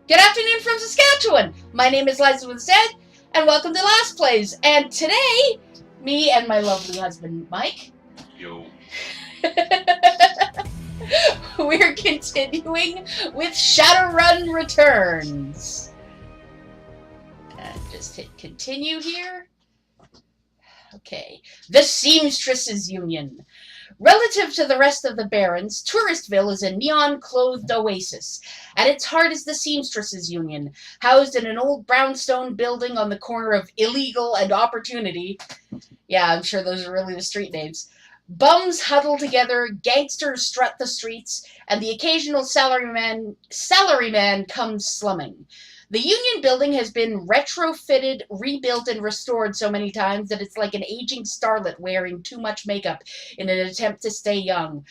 Good afternoon from Saskatchewan. My name is LizaWithaZed, and welcome to LastPlays. And today, me and my lovely husband, Mike, Yo. we're continuing with Shadowrun Returns. And just hit continue here. Okay. The Seamstresses Union. Relative to the rest of the Barrens, Touristville is a neon-clothed oasis. At its heart is the Seamstresses Union, housed in an old brownstone building on the corner of Illegal and Opportunity. Yeah, I'm sure those are really the street names. Bums huddle together, gangsters strut the streets, and the occasional salaryman comes slumming. The Union building has been retrofitted, rebuilt, and restored so many times that it's like an aging starlet wearing too much makeup in an attempt to stay young.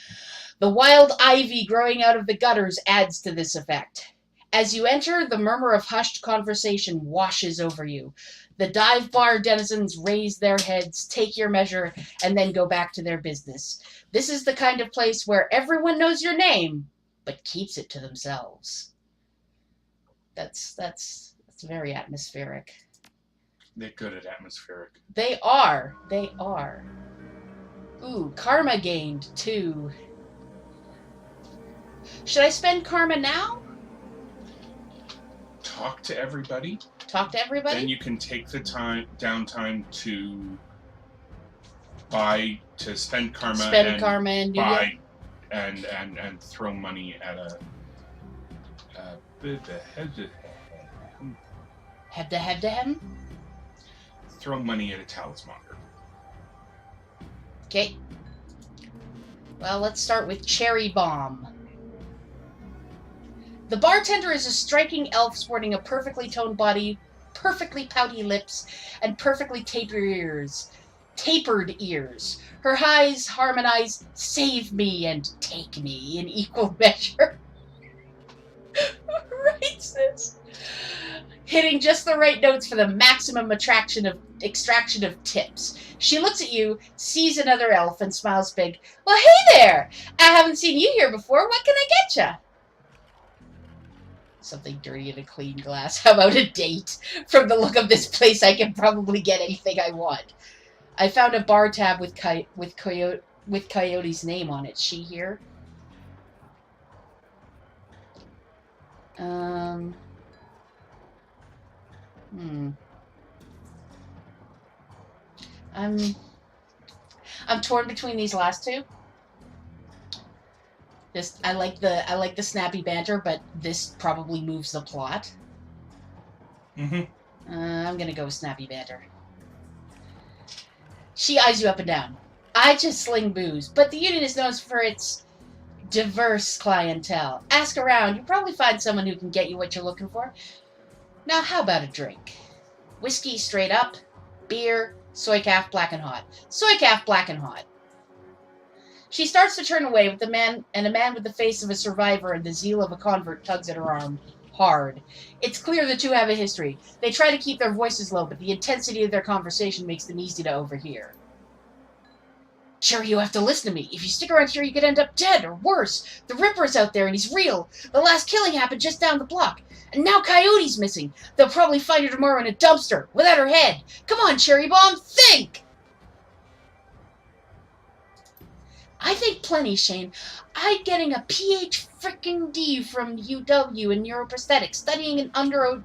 The wild ivy growing out of the gutters adds to this effect. As you enter, the murmur of hushed conversation washes over you. The dive bar denizens raise their heads, take your measure, and then go back to their business. This is the kind of place where everyone knows your name, but keeps it to themselves. That's very atmospheric. They're good at atmospheric. They are. They are. Ooh, karma gained, too. Should I spend karma now? Talk to everybody. Talk to everybody? Then you can take the downtime to spend karma. Spend karma and buy and throw money at a Hebdehem? Throw money at a talismonger. Okay. Well, let's start with Cherry Bomb. The bartender is a striking elf sporting a perfectly toned body, perfectly pouty lips, and perfectly tapered ears. Her eyes harmonize "save me" and "take me" in equal measure. Who writes this? Hitting just the right notes for the maximum extraction of tips. She looks at you, sees another elf, and smiles big. Well, hey there! I haven't seen you here before. What can I get ya? Something dirty in a clean glass. How about a date? From the look of this place, I can probably get anything I want. I found a bar tab with Coyote's name on it. She here? I'm torn between these last two. I like the snappy banter, but this probably moves the plot. I'm gonna go with snappy banter. She eyes you up and down. I just sling booze, but the union is known for its diverse clientele. Ask around, you'll probably find someone who can get you what you're looking for. Now, how about a drink? Whiskey straight up, beer, soy calf black and hot. Soy calf black and hot. She starts to turn away with a man with the face of a survivor and the zeal of a convert tugs at her arm hard. It's clear the two have a history. They try to keep their voices low, but the intensity of their conversation makes them easy to overhear. Sure, you have to listen to me. If you stick around here, you could end up dead, or worse. The Ripper's out there, and he's real. The last killing happened just down the block. And now Coyote's missing. They'll probably find her tomorrow in a dumpster, without her head. Come on, Cherry Bomb, think! I think plenty, Shane. I'm getting a Ph.D. from UW in neuroprosthetics, studying in under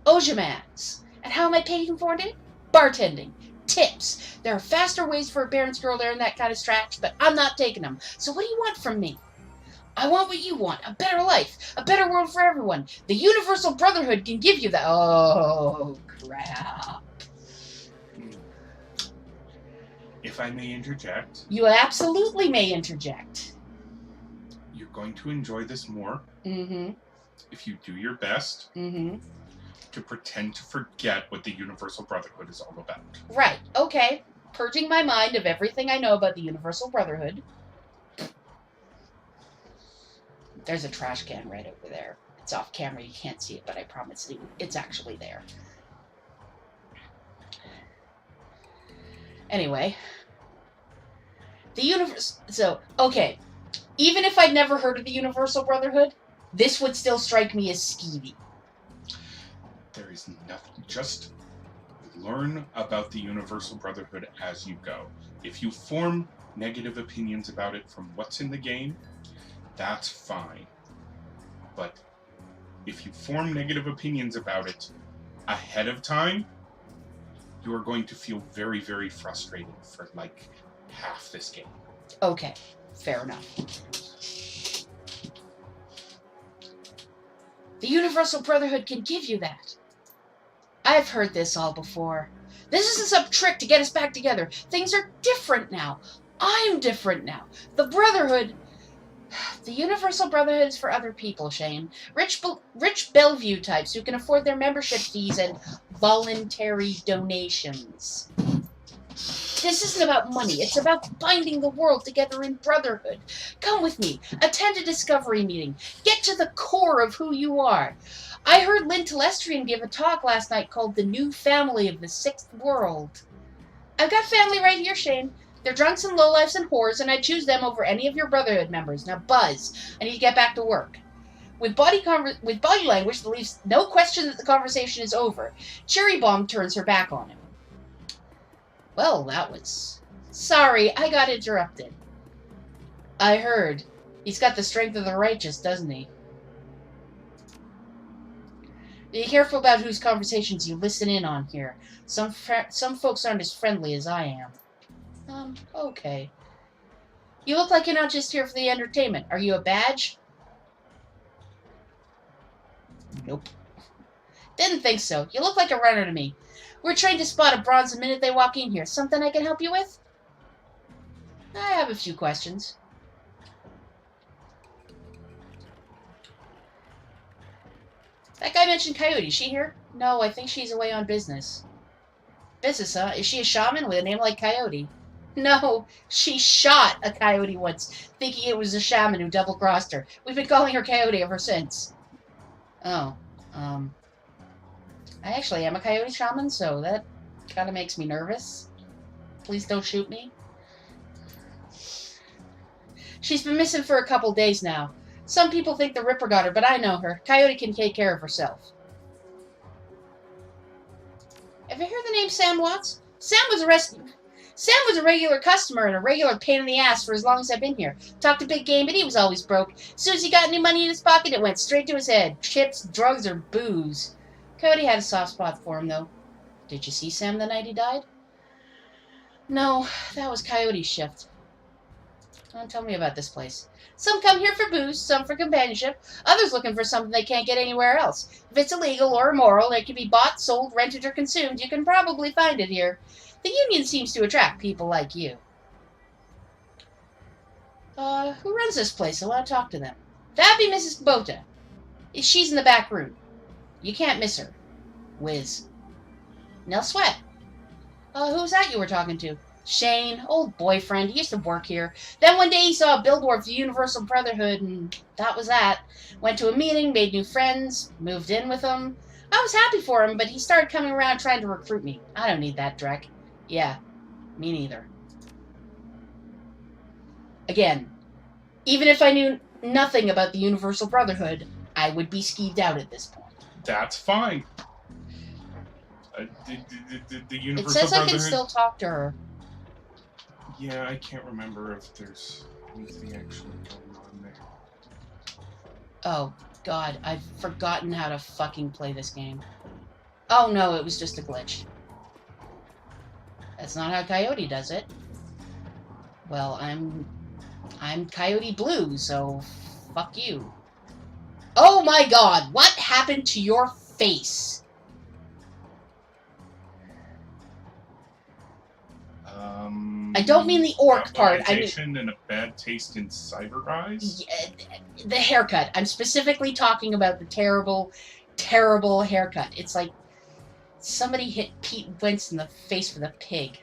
Ojamans. And how am I paying for it? Bartending. Tips. There are faster ways for a Baron's girl to earn that kind of scratch, but I'm not taking them. So what do you want from me? I want what you want. A better life. A better world for everyone. The Universal Brotherhood can give you that. Oh, crap. If I may interject. You absolutely may interject. You're going to enjoy this more if you do your best to pretend to forget what the Universal Brotherhood is all about. Right, okay. Purging my mind of everything I know about the Universal Brotherhood. There's a trash can right over there. It's off camera, you can't see it, but I promise you, it's actually there. Anyway. Okay. Even if I'd never heard of the Universal Brotherhood, this would still strike me as skeevy. There is nothing. Just learn about the Universal Brotherhood as you go. If you form negative opinions about it from what's in the game, that's fine. But if you form negative opinions about it ahead of time, you are going to feel very, very frustrated for like half this game. Okay, fair enough. The Universal Brotherhood can give you that. I've heard this all before. This isn't some trick to get us back together. Things are different now. I'm different now. The Brotherhood... The Universal Brotherhood is for other people, Shane. Rich Bellevue types who can afford their membership fees and voluntary donations. This isn't about money. It's about binding the world together in brotherhood. Come with me. Attend a discovery meeting. Get to the core of who you are. I heard Lynn Telestrian give a talk last night called The New Family of the Sixth World. I've got family right here, Shane. They're drunks and lowlifes and whores, and I choose them over any of your Brotherhood members. Now, buzz. I need to get back to work. With body language that leaves no question that the conversation is over, Cherry Bomb turns her back on him. Well, that was... Sorry, I got interrupted. I heard. He's got the strength of the righteous, doesn't he? Be careful about whose conversations you listen in on here. Some folks aren't as friendly as I am. Okay. You look like you're not just here for the entertainment. Are you a badge? Nope. Didn't think so. You look like a runner to me. We're trained to spot a bronze the minute they walk in here. Something I can help you with? I have a few questions. That guy mentioned Coyote. Is she here? No, I think she's away on business. Business, huh? Is she a shaman with a name like Coyote? No, she shot a coyote once, thinking it was a shaman who double-crossed her. We've been calling her Coyote ever since. Oh, I actually am a coyote shaman, so that kind of makes me nervous. Please don't shoot me. She's been missing for a couple days now. Some people think the Ripper got her, but I know her. Coyote can take care of herself. Ever heard the name Sam Watts? Sam was a regular customer and a regular pain in the ass for as long as I've been here. Talked a big game, but he was always broke. As soon as he got any money in his pocket, it went straight to his head. Chips, drugs, or booze. Coyote had a soft spot for him, though. Did you see Sam the night he died? No, that was Coyote's shift. Don't tell me about this place. Some come here for booze, some for companionship, others looking for something they can't get anywhere else. If it's illegal or immoral, and it can be bought, sold, rented, or consumed, you can probably find it here. The Union seems to attract people like you. Who runs this place? I want to talk to them. That'd be Mrs. Kubota. She's in the back room. You can't miss her. Whiz. Nell Sweat. Who's that you were talking to? Shane, old boyfriend. He used to work here. Then one day he saw a billboard for the Universal Brotherhood, and that was that. Went to a meeting, made new friends, moved in with them. I was happy for him, but he started coming around trying to recruit me. I don't need that, Drek. Yeah, me neither. Again, even if I knew nothing about the Universal Brotherhood, I would be skeeved out at this point. That's fine. The Universal It says Brotherhood... I can still talk to her. Yeah, I can't remember if there's anything actually going on there. Oh, God, I've forgotten how to fucking play this game. Oh, no, it was just a glitch. That's not how Coyote does it. Well, I'm Coyote Blue, so fuck you. Oh my God, what happened to your face? I don't mean the orc part. I mean and a bad taste in cyber eyes. The haircut. I'm specifically talking about the terrible, terrible haircut. It's like somebody hit Pete Wentz in the face with a pig.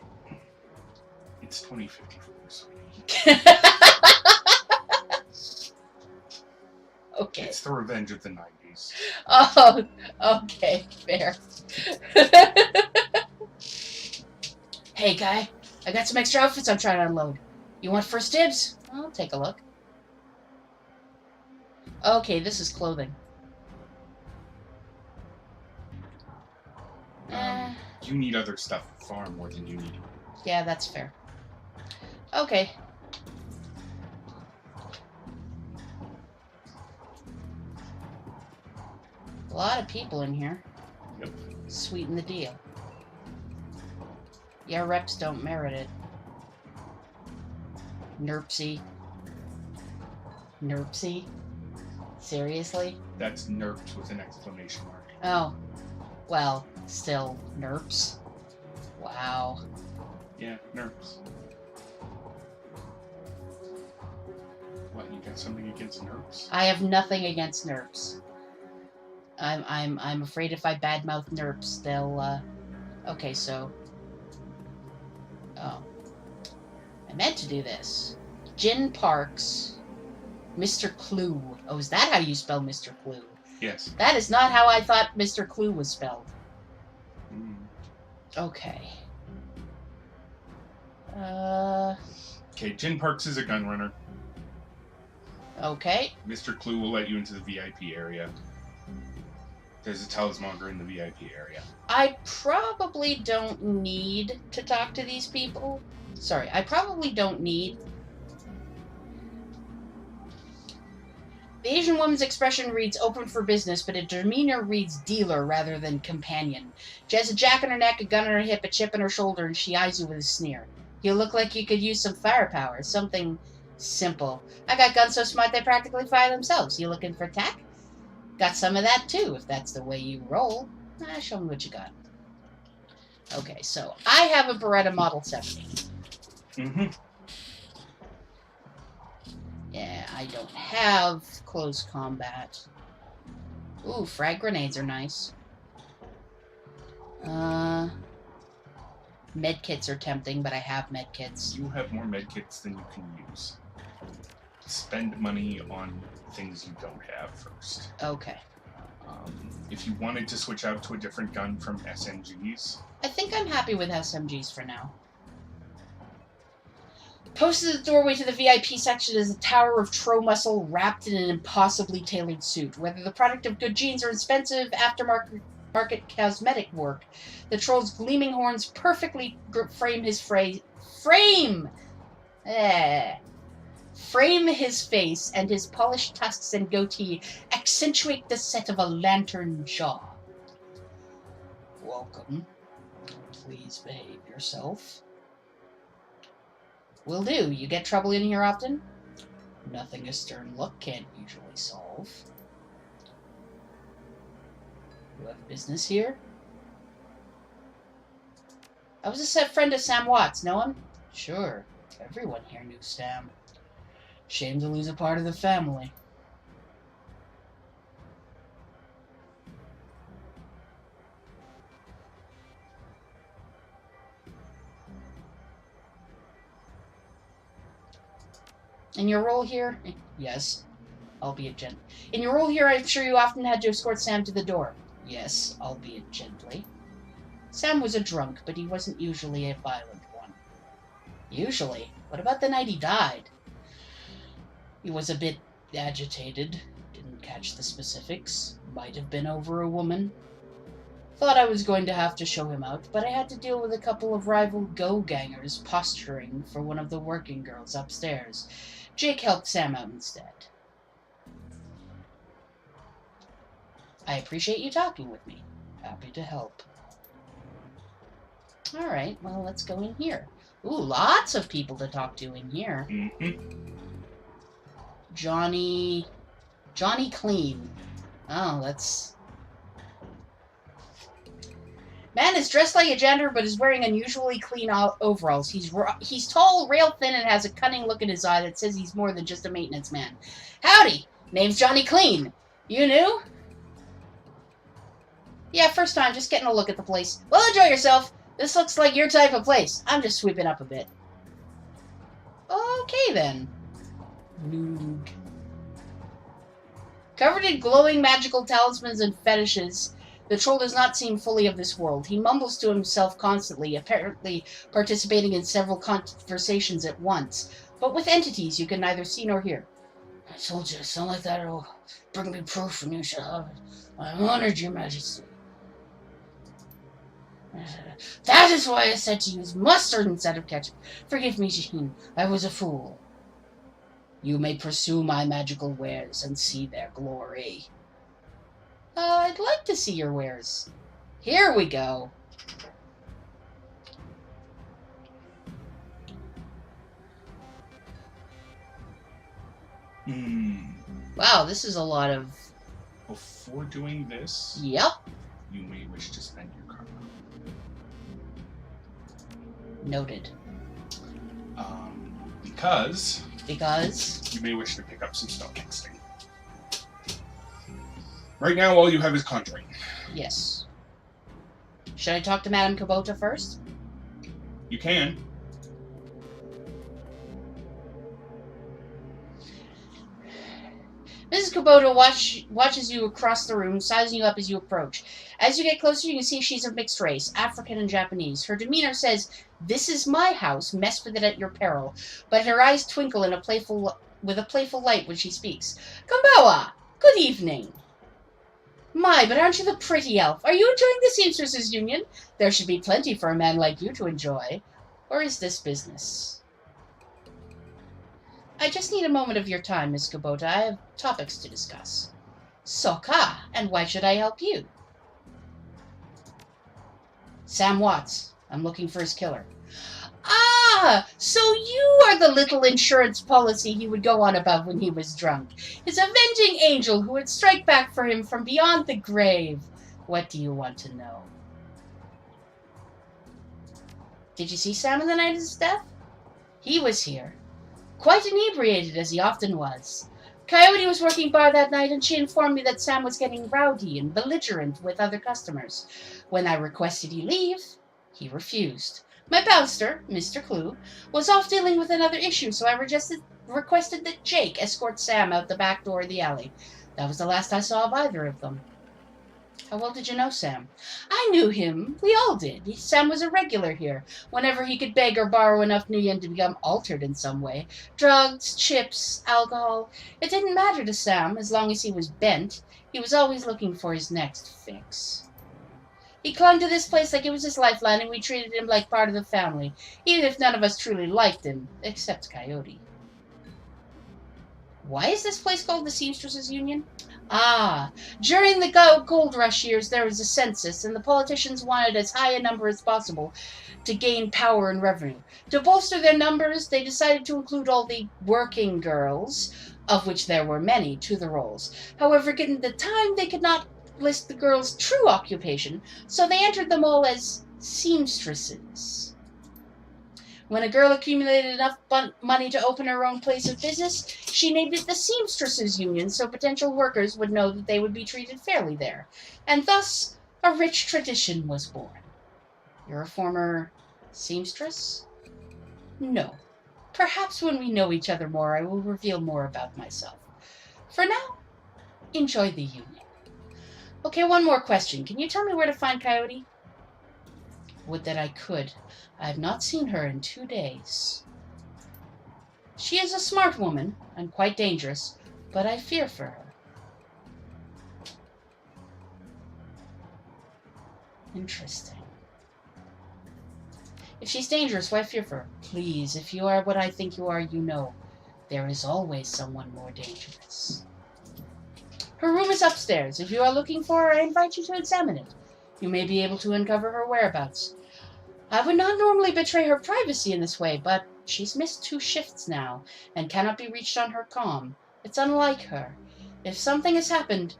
It's 2054, sweetie. Okay. It's the revenge of the 90s. Oh, okay, fair. Hey, guy. I got some extra outfits I'm trying to unload. You want first dibs? I'll take a look. Okay, this is clothing. You need other stuff far more than you need. Yeah, that's fair. Okay. A lot of people in here. Yep. Sweeten the deal. Yeah, reps don't merit it. Nerpsy. Nerpsy? Seriously? That's nerfed with an exclamation mark. Oh. Well, still, nerps. Wow. Yeah, nerfs. What, you got something against nerfs? I have nothing against nerps. I'm afraid if I badmouth nerps, they'll, Okay, so... Oh. I meant to do this. Jin Parks. Mr. Clue. Oh, is that how you spell Mr. Clue? Yes. That is not how I thought Mr. Clue was spelled. Mm. Okay. Okay, Jin Parks is a gun runner. Okay. Mr. Clue will let you into the VIP area. There's a talismonger in the VIP area. I probably don't need to talk to these people. Sorry, I probably don't need... The Asian woman's expression reads open for business, but her demeanor reads dealer rather than companion. She has a jack on her neck, a gun on her hip, a chip on her shoulder, and she eyes you with a sneer. You look like you could use some firepower, something simple. I got guns so smart they practically fire themselves. You looking for tech? Got some of that too, if that's the way you roll. Show me what you got. Okay, so I have a Beretta Model 70. Mm-hmm. Yeah, I don't have close combat. Ooh, frag grenades are nice. Medkits are tempting, but I have medkits. You have more medkits than you can use. Spend money on things you don't have first. Okay. If you wanted to switch out to a different gun from SMGs... I think I'm happy with SMGs for now. Posted at the doorway to the VIP section is a tower of tro muscle wrapped in an impossibly tailored suit. Whether the product of good genes or expensive aftermarket cosmetic work, the troll's gleaming horns perfectly frame his frame his face, and his polished tusks and goatee accentuate the set of a lantern jaw. Welcome. Please behave yourself. Will do. You get trouble in here often? Nothing a stern look can't usually solve. You have business here? I was a friend of Sam Watts. Know him? Sure. Everyone here knew Sam. Shame to lose a part of the family. In your role here? Yes. Albeit gently. In your role here, I'm sure you often had to escort Sam to the door. Yes, albeit gently. Sam was a drunk, but he wasn't usually a violent one. Usually? What about the night he died? He was a bit agitated. Didn't catch the specifics. Might have been over a woman. Thought I was going to have to show him out, but I had to deal with a couple of rival go-gangers posturing for one of the working girls upstairs. Jake helped Sam out instead. I appreciate you talking with me. Happy to help. Alright, well, let's go in here. Ooh, lots of people to talk to in here. Mm-hmm. Johnny Clean. Oh, that's... Man is dressed like a janitor, but is wearing unusually clean overalls. He's tall, rail thin, and has a cunning look in his eye that says he's more than just a maintenance man. Howdy! Name's Johnny Clean. You new? Yeah, first time, just getting a look at the place. Well, enjoy yourself. This looks like your type of place. I'm just sweeping up a bit. Okay, then. Nude. Covered in glowing magical talismans and fetishes, the troll does not seem fully of this world. He mumbles to himself constantly, apparently participating in several conversations at once, but with entities you can neither see nor hear. I told you, something like that will bring me proof and you shall have it. I am honored, your majesty. That is why I said to use mustard instead of ketchup. Forgive me, Jean. I was a fool. You may pursue my magical wares and see their glory. I'd like to see your wares. Here we go. Wow, this is a lot of... Before doing this, Yep. you may wish to spend your karma. Noted. Because Because... you may wish to pick up some spellcasting. Right now, all you have is conjuring. Yes. Should I talk to Madame Kubota first? You can. Mrs. Kubota watches you across the room, sizing you up as you approach. As you get closer, you can see she's of mixed race, African and Japanese. Her demeanor says, "This is my house, mess with it at your peril." But her eyes twinkle with a playful light when she speaks. "Kumbawa! Good evening." "My, but aren't you the pretty elf? Are you enjoying the Seamstresses' Union? There should be plenty for a man like you to enjoy. Or is this business?" "I just need a moment of your time, Miss Kubota. I have topics to discuss." "Soka, and why should I help you?" "Sam Watts. I'm looking for his killer." "Ah, so you are the little insurance policy he would go on about when he was drunk. His avenging angel who would strike back for him from beyond the grave. What do you want to know?" "Did you see Sam on the night of his death?" "He was here. Quite inebriated, as he often was. Coyote was working bar that night, and she informed me that Sam was getting rowdy and belligerent with other customers. When I requested he leave, he refused. My bouncer, Mr. Clue, was off dealing with another issue, so I requested that Jake escort Sam out the back door of the alley. That was the last I saw of either of them." "How well did you know Sam?" "I knew him. We all did. Sam was a regular here, whenever he could beg or borrow enough new yen to become altered in some way. Drugs, chips, alcohol. It didn't matter to Sam, as long as he was bent. He was always looking for his next fix. He clung to this place like it was his lifeline, and we treated him like part of the family, even if none of us truly liked him, except Coyote." "Why is this place called the Seamstresses' Union?" "Ah, during the gold rush years there was a census, and the politicians wanted as high a number as possible to gain power and revenue. To bolster their numbers, they decided to include all the working girls, of which there were many, to the rolls. However, given the time, they could not list the girls' true occupation, so they entered them all as seamstresses. When a girl accumulated enough money to open her own place of business, she named it the Seamstresses' Union so potential workers would know that they would be treated fairly there. And thus, a rich tradition was born." "You're a former seamstress?" "No. Perhaps when we know each other more, I will reveal more about myself. For now, enjoy the union. Okay, one more question. Can you tell me where to find Coyote?" "Would that I could. I have not seen her in 2 days. She is a smart woman, and quite dangerous, but I fear for her." "Interesting. If she's dangerous, why fear for her?" "Please, if you are what I think you are, you know. There is always someone more dangerous." "Her room is upstairs. If you are looking for her, I invite you to examine it. You may be able to uncover her whereabouts. I would not normally betray her privacy in this way, but she's missed 2 shifts now, and cannot be reached on her comm. It's unlike her. If something has happened,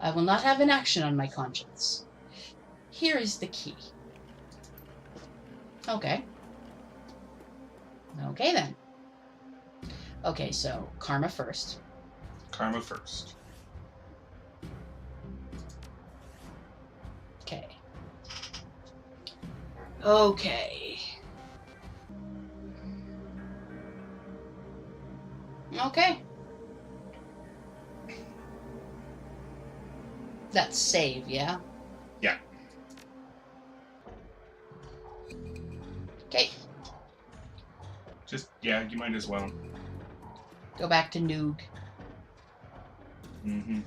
I will not have inaction on my conscience. Here is the key." Okay. Okay, then. Okay, so karma first. Karma first. Okay. Okay. Okay. That's save, yeah? Yeah. Okay. Yeah, you might as well. Go back to Noog. Mm-hmm.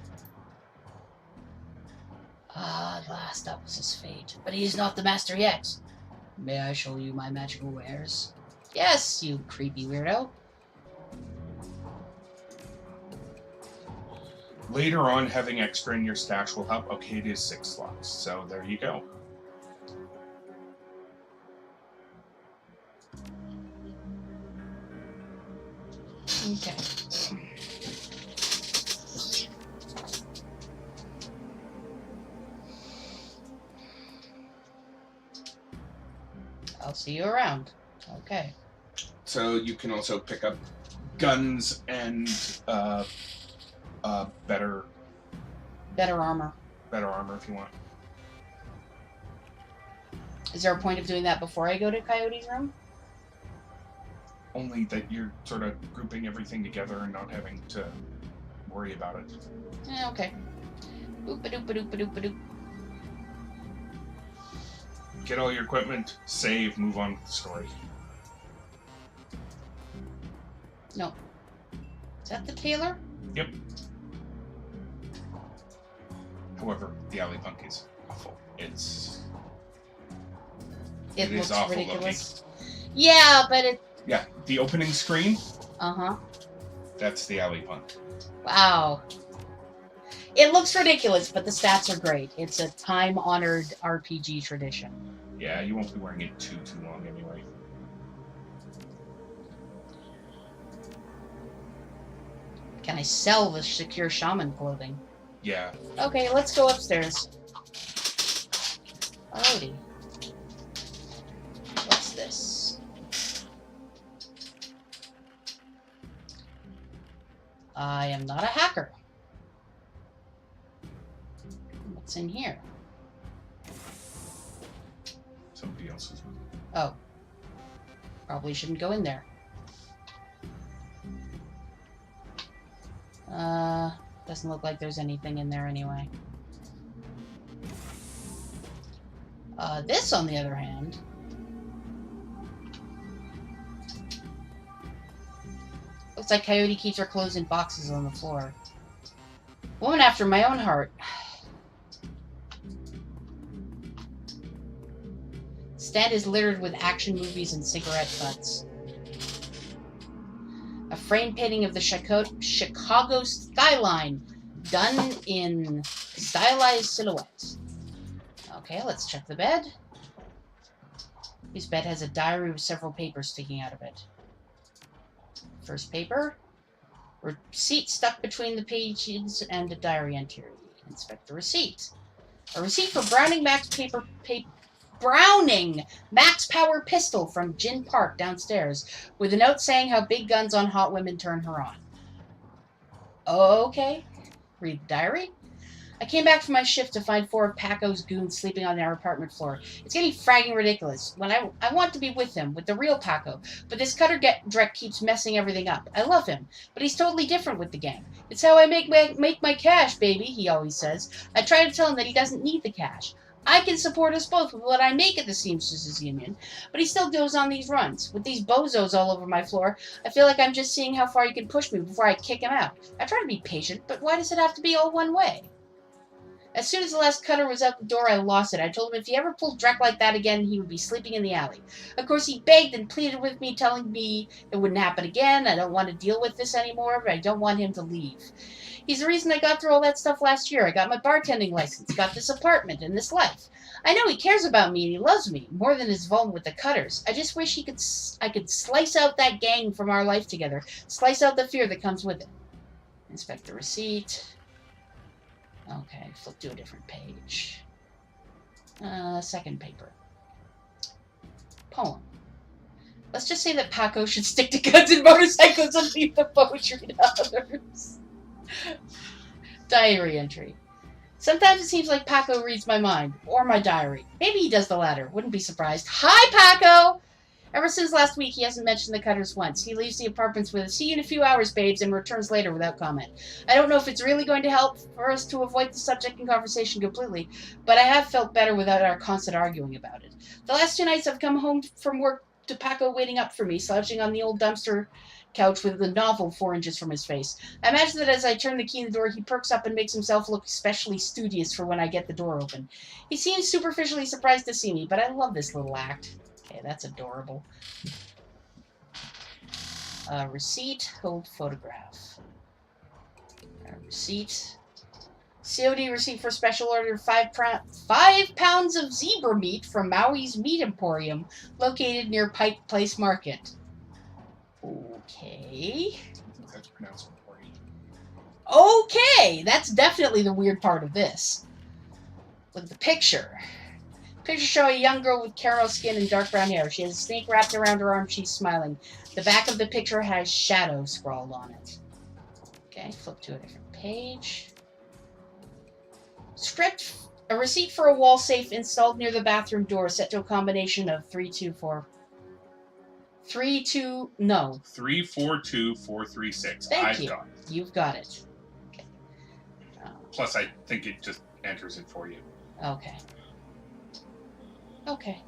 Ah, at last that was his fate. But he is not the master yet. May I show you my magical wares? Yes, you creepy weirdo. Later on, having extra in your stash will help. Okay, it is 6 slots, so there you go. Okay. I'll see you around. Okay. So you can also pick up guns and better armor. Better armor if you want. Is there a point of doing that before I go to Coyote's room? Only that you're sort of grouping everything together and not having to worry about it. Okay. Oop-a-doop-a-doop-a-doop-a-doop. Get all your equipment, save, move on with the story. No. Is that the tailor? Yep. However, the alley punk is awful. It looks is awful ridiculous. Looking. Yeah, but it... Yeah, the opening screen. Uh-huh. That's the alley punk. Wow. It looks ridiculous, but the stats are great. It's a time-honored RPG tradition. Yeah, you won't be wearing it too long anyway. Can I sell the secure shaman clothing? Yeah. Okay, let's go upstairs. Alrighty. What's this? I am not a hacker. What's in here? Somebody else's room. Oh. Probably shouldn't go in there. Doesn't look like there's anything in there anyway. This, on the other hand... Looks like Coyote keeps her clothes in boxes on the floor. Woman after my own heart. Stand is littered with action movies and cigarette butts. A frame painting of the Chicago skyline, done in stylized silhouettes. Okay, let's check the bed. His bed has a diary with several papers sticking out of it. First paper. Receipt stuck between the pages and a diary entry. Inspect the receipt. A receipt for Browning Max Power Pistol from Gin Park downstairs, with a note saying how big guns on hot women turn her on. Okay. Read the diary. I came back from my shift to find 4 of Paco's goons sleeping on our apartment floor. It's getting fragging ridiculous. When I want to be with him, with the real Paco, but this Cutter Drek keeps messing everything up. I love him, but he's totally different with the gang. It's how I make my cash, baby, he always says. I try to tell him that he doesn't need the cash. I can support us both with what I make at the Seamstresses Union, but he still goes on these runs. With these bozos all over my floor, I feel like I'm just seeing how far he can push me before I kick him out. I try to be patient, but why does it have to be all one way? As soon as the last Cutter was out the door, I lost it. I told him if he ever pulled Drek like that again, he would be sleeping in the alley. Of course, he begged and pleaded with me, telling me it wouldn't happen again. I don't want to deal with this anymore, but I don't want him to leave. He's the reason I got through all that stuff last year. I got my bartending license, got this apartment, and this life. I know he cares about me and he loves me, more than his involvement with the Cutters. I just wish I could slice out that gang from our life together. Slice out the fear that comes with it. Inspect the receipt. Okay, flip to a different page. Second paper. Poem. Let's just say that Paco should stick to guns and motorcycles and leave the poetry to others. Diary entry. Sometimes it seems like Paco reads my mind, or my diary. Maybe he does the latter. Wouldn't be surprised. Hi, Paco! Ever since last week, he hasn't mentioned the Cutters once. He leaves the apartments with a "see you in a few hours, babes," and returns later without comment. I don't know if it's really going to help for us to avoid the subject in conversation completely, but I have felt better without our constant arguing about it. The last 2 nights I've come home from work to Paco waiting up for me, slouching on the old dumpster couch with the novel 4 inches from his face. I imagine that as I turn the key in the door, he perks up and makes himself look especially studious for when I get the door open. He seems superficially surprised to see me, but I love this little act. Okay, that's adorable. Receipt, hold photograph. Receipt. COD receipt for special order 5 pounds of zebra meat from Maui's Meat Emporium, located near Pike Place Market. Okay. I think that's pronounced Emporium. Okay! That's definitely the weird part of this. Look at the picture. Pictures show a young girl with caramel skin and dark brown hair. She has a snake wrapped around her arm. She's smiling. The back of the picture has shadow scrawled on it. Okay, flip to a different page. Script, a receipt for a wall safe installed near the bathroom door, set to a combination of 342436. Thank you. Got it. You've got it. Okay. Plus, I think it just enters it for you. Okay. Okay.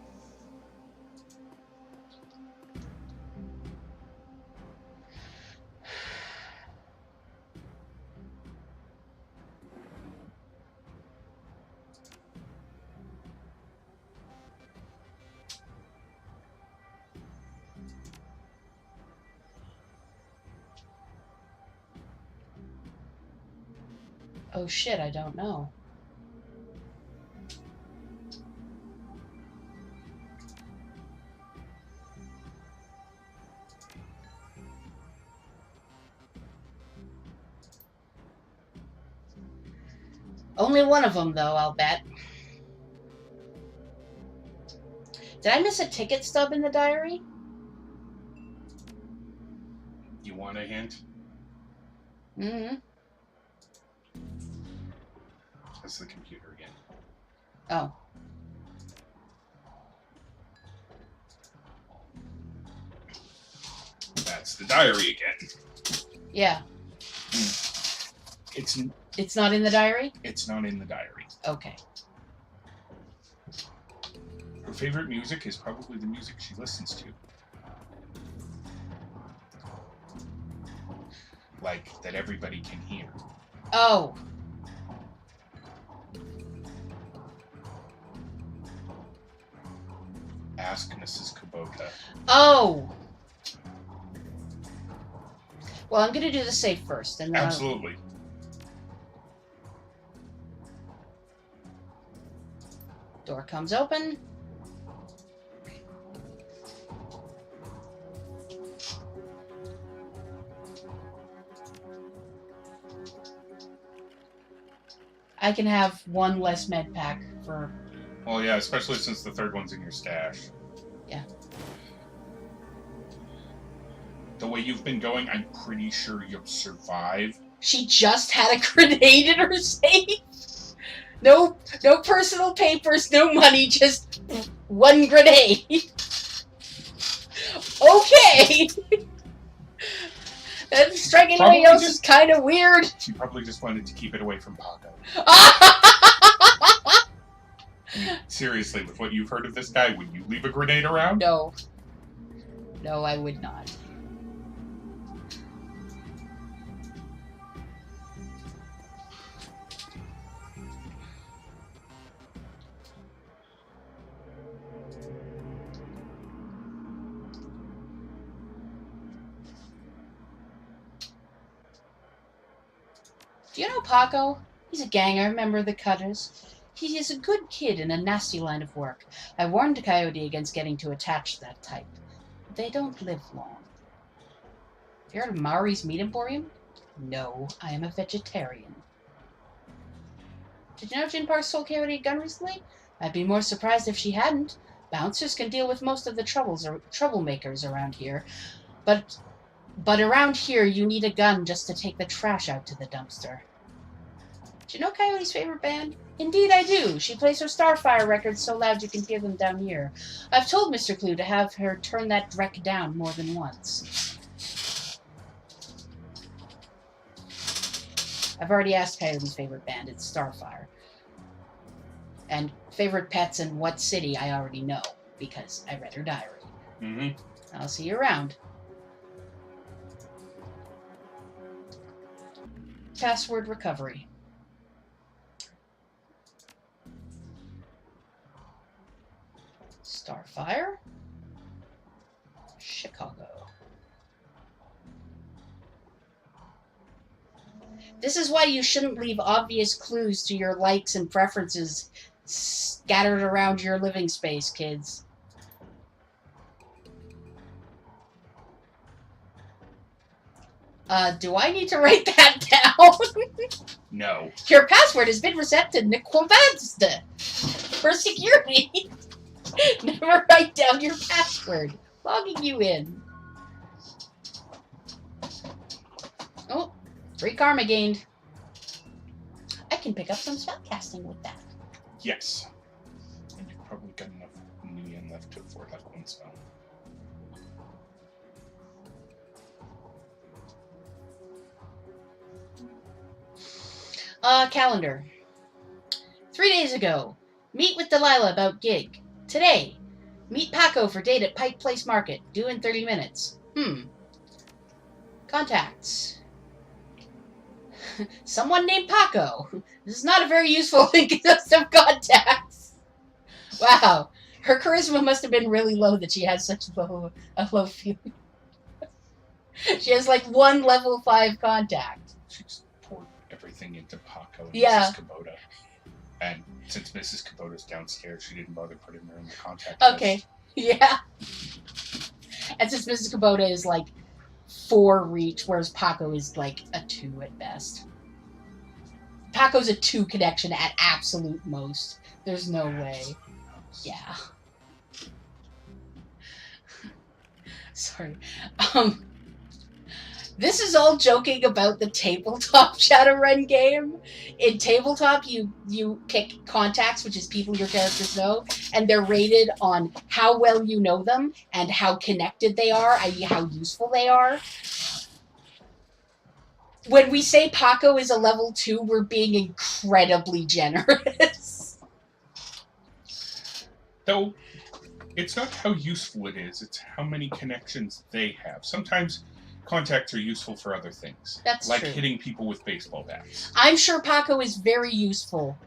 Oh shit, I don't know. Only one of them, though, I'll bet. Did I miss a ticket stub in the diary? You want a hint? Mm-hmm. That's the computer again. Oh. That's the diary again. Yeah. It's not in the diary? It's not in the diary. Okay. Her favorite music is probably the music she listens to. Like, that everybody can hear. Oh. Ask Mrs. Kubota. Oh! Well, I'm gonna do the safe first. And Absolutely. Door comes open. I can have one less med pack for... Well, yeah, especially since the third one's in your stash. Yeah. The way you've been going, I'm pretty sure you'll survive. She just had a grenade in her safe. No personal papers, no money, just one grenade. Okay. That striking anybody else is kind of weird. She probably just wanted to keep it away from Paco. I mean, seriously, with what you've heard of this guy, would you leave a grenade around? No. No, I would not. Do you know Paco? He's a ganger, member of the Cutters. He is a good kid in a nasty line of work. I warned Coyote against getting too attached to that type. They don't live long. Have you heard of Maui's Meat Emporium? No, I am a vegetarian. Did you know Jin Park sold Coyote a gun recently? I'd be more surprised if she hadn't. Bouncers can deal with most of the troublemakers around here. But around here, you need a gun just to take the trash out to the dumpster. Do you know Coyote's favorite band? Indeed I do. She plays her Starfire records so loud you can hear them down here. I've told Mr. Clue to have her turn that dreck down more than once. I've already asked Coyote's favorite band. It's Starfire. And favorite pets and what city I already know, because I read her diary. Mm-hmm. I'll see you around. Password recovery. Starfire. Chicago. This is why you shouldn't leave obvious clues to your likes and preferences scattered around your living space, kids. Do I need to write that down? No. Your password has been reset to LizaWithaZed. For security, never write down your password. Logging you in. Oh, free karma gained. I can pick up some spellcasting with that. Yes. And you've probably got enough Nuyen left to afford like one spell. Calendar. 3 days ago, meet with Delilah about gig. Today, meet Paco for date at Pike Place Market, due in 30 minutes. Contacts. Someone named Paco. This is not a very useful list of contacts. Wow, her charisma must have been really low that she has such a low feeling. She has like one level 5 contact. She just poured everything into Paco and Yeah. Mrs. Kubota. And since Mrs. Kubota's downstairs, she didn't bother putting her in the contact Okay, list. yeah. And since Mrs. Kubota is like 4 reach, whereas Paco is like a 2 at best. Paco's a 2 connection at absolute most. There's no way. Yeah. Sorry. This is all joking about the tabletop Shadowrun game. In tabletop, you pick contacts, which is people your characters know, and they're rated on how well you know them and how connected they are, i.e. how useful they are. When we say Paco is a level 2, we're being incredibly generous. Though, it's not how useful it is, it's how many connections they have. Sometimes contacts are useful for other things. That's like true. hitting people with baseball bats. I'm sure Paco is very useful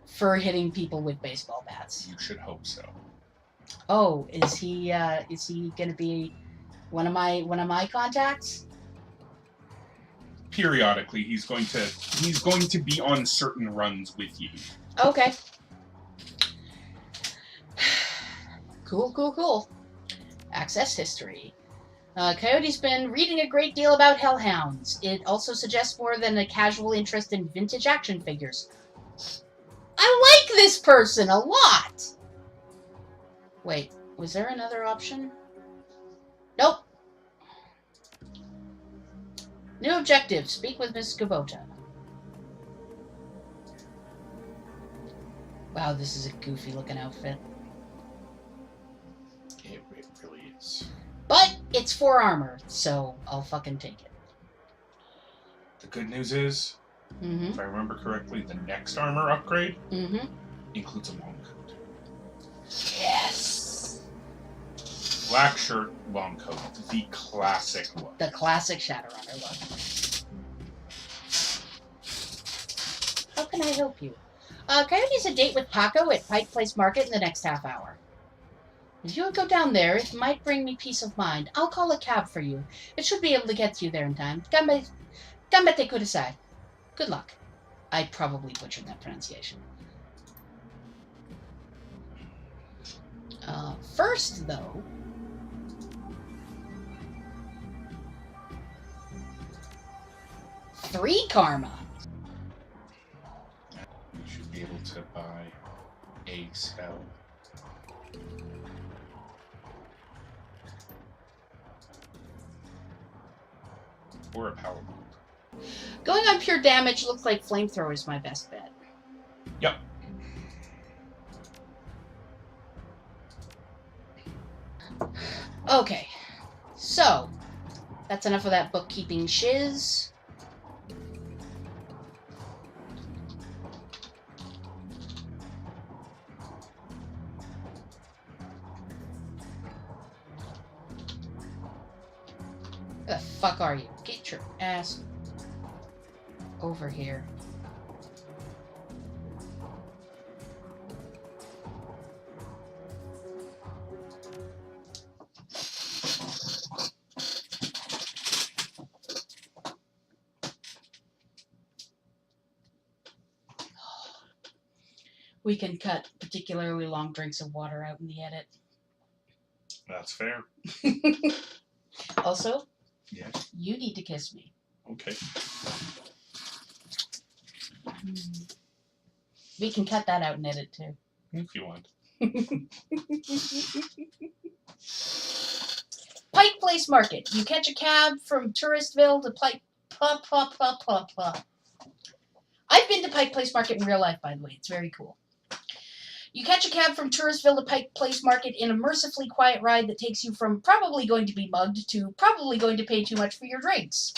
for hitting people with baseball bats. You should hope so. Oh, is he gonna be one of my contacts? Periodically, he's going to be on certain runs with you. Okay. Cool. Access history. Coyote's been reading a great deal about hellhounds. It also suggests more than a casual interest in vintage action figures. I like this person a lot! Wait, was there another option? Nope. New objective. Speak with Miss Kubota. Wow, this is a goofy looking outfit. It really is. But it's 4 armor, so I'll fucking take it. The good news is, if I remember correctly, the next armor upgrade includes a long coat. Yes! Black shirt, long coat. The classic look. The classic Shadowrunner look. How can I help you? Coyote's a date with Paco at Pike Place Market in the next half hour. If you would go down there, it might bring me peace of mind. I'll call a cab for you. It should be able to get you there in time. Gambete kudasai. Good luck. I probably butchered that pronunciation. First, though... $3 karma. You should be able to buy a spell. Or a power move. Going on pure damage looks like flamethrower is my best bet. Yep. Okay. So, that's enough of that bookkeeping shiz. Where the fuck are you? Get your ass over here. We can cut particularly long drinks of water out in the edit. That's fair. Also, Yes. you need to kiss me. Okay. We can cut that out and edit too. If you want. Pike Place Market. You catch a cab from Touristville to Pike. I've been to Pike Place Market in real life, by the way. It's very cool. You catch a cab from Touristville to Pike Place Market in a mercifully quiet ride that takes you from probably going to be mugged to probably going to pay too much for your drinks.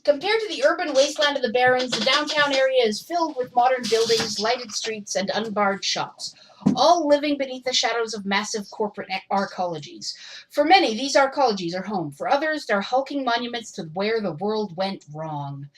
Compared to the urban wasteland of the Barrens, the downtown area is filled with modern buildings, lighted streets, and unbarred shops, all living beneath the shadows of massive corporate arcologies. For many, these arcologies are home. For others, they're hulking monuments to where the world went wrong.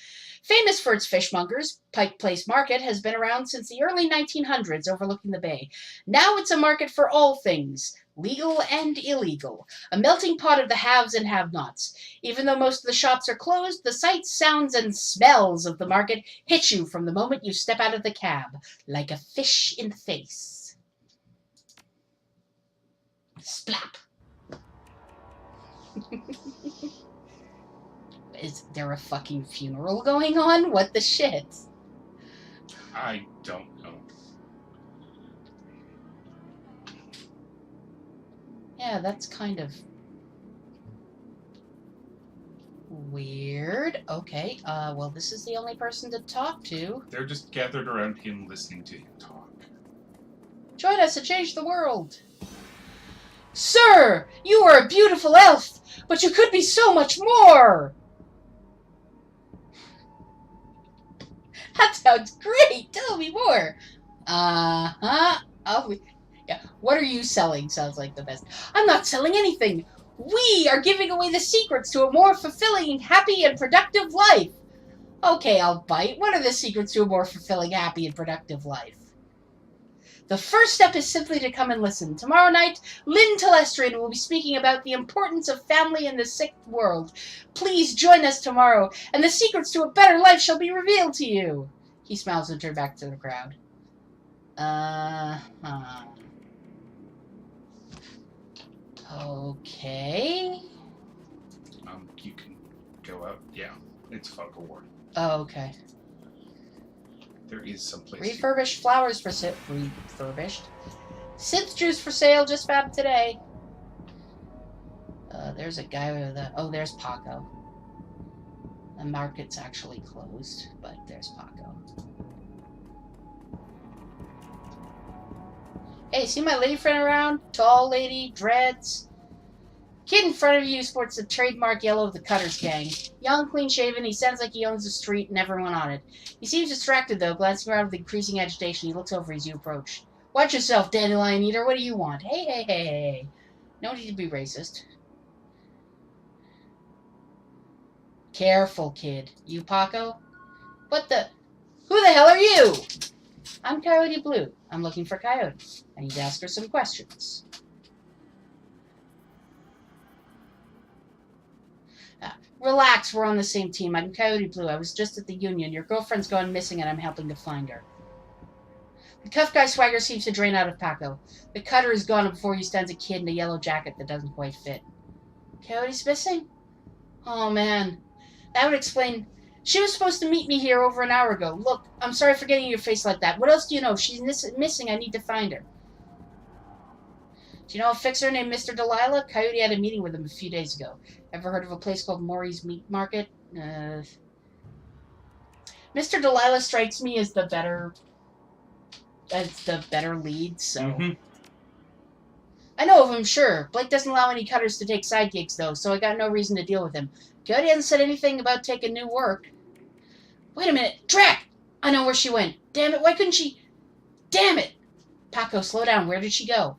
Famous for its fishmongers, Pike Place Market has been around since the early 1900s, overlooking the bay. Now it's a market for all things, legal and illegal, a melting pot of the haves and have-nots. Even though most of the shops are closed, the sights, sounds, and smells of the market hit you from the moment you step out of the cab, like a fish in the face. Splap. Is there a fucking funeral going on? What the shit? I don't know. Yeah, that's kind of weird. Okay, well, this is the only person to talk to. They're just gathered around him listening to him talk. Join us to change the world. Sir, you are a beautiful elf, but you could be so much more. That sounds great. Tell me more. Oh, yeah. What are you selling? Sounds like the best. I'm not selling anything. We are giving away the secrets to a more fulfilling, happy, and productive life. Okay, I'll bite. What are the secrets to a more fulfilling, happy, and productive life? The first step is simply to come and listen. Tomorrow night, Lynn Telestrian will be speaking about the importance of family in the sixth world. Please join us tomorrow, and the secrets to a better life shall be revealed to you. He smiles and turns back to the crowd. Okay. You can go out. Yeah, it's Fog Award. Oh, okay. There is some place. Refurbished flowers for sale. Refurbished. Synth juice for sale. Just found today. There's a guy with a. Oh, there's Paco. The market's actually closed, but there's Paco. Hey, see my lady friend around? Tall lady, dreads. Kid in front of you sports the trademark yellow of the Cutters gang. Young, clean-shaven, he sounds like he owns the street and everyone on it. He seems distracted, though, glancing around with increasing agitation. He looks over as you approach. Watch yourself, dandelion eater. What do you want? Hey. No need to be racist. Careful, kid. You, Paco? What the... Who the hell are you? I'm Coyote Blue. I'm looking for Coyote. I need to ask her some questions. Relax, we're on the same team. I'm Coyote Blue. I was just at the Union. Your girlfriend's gone missing and I'm helping to find her. The tough guy swagger seems to drain out of Paco. The cutter is gone and before you stands a kid in a yellow jacket that doesn't quite fit. Coyote's missing? Oh, man. That would explain... She was supposed to meet me here over an hour ago. Look, I'm sorry for getting your face like that. What else do you know? If she's missing, I need to find her. Do you know a fixer named Mr. Delilah? Coyote had a meeting with him a few days ago. Ever heard of a place called Maury's Meat Market? Mr. Delilah strikes me as the better lead, so... Mm-hmm. I know of him, sure. Blake doesn't allow any cutters to take side gigs, though, so I got no reason to deal with him. Coyote hasn't said anything about taking new work. Wait a minute. Drac! I know where she went. Damn it, why couldn't she... Damn it! Paco, slow down. Where did she go?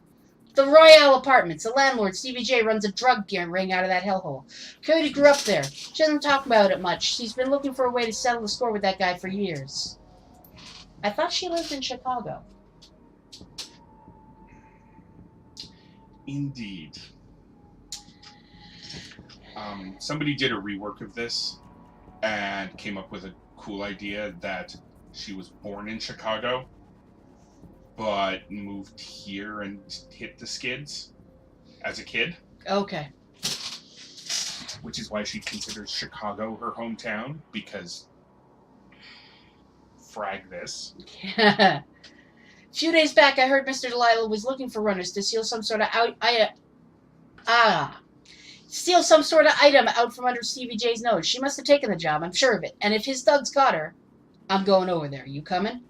The Royale Apartments. The landlord, Stevie J, runs a drug ring out of that hellhole. Coyote grew up there. She doesn't talk about it much. She's been looking for a way to settle the score with that guy for years. I thought she lived in Chicago. Indeed. Somebody did a rework of this and came up with a cool idea that she was born in Chicago, but moved here and hit the skids as a kid. Okay. Which is why she considers Chicago her hometown, because frag this. A few days back, I heard Mr. Delilah was looking for runners to steal some sort of steal some sort of item out from under Stevie J's nose. She must have taken the job, I'm sure of it. And if his thugs caught her, I'm going over there. You coming?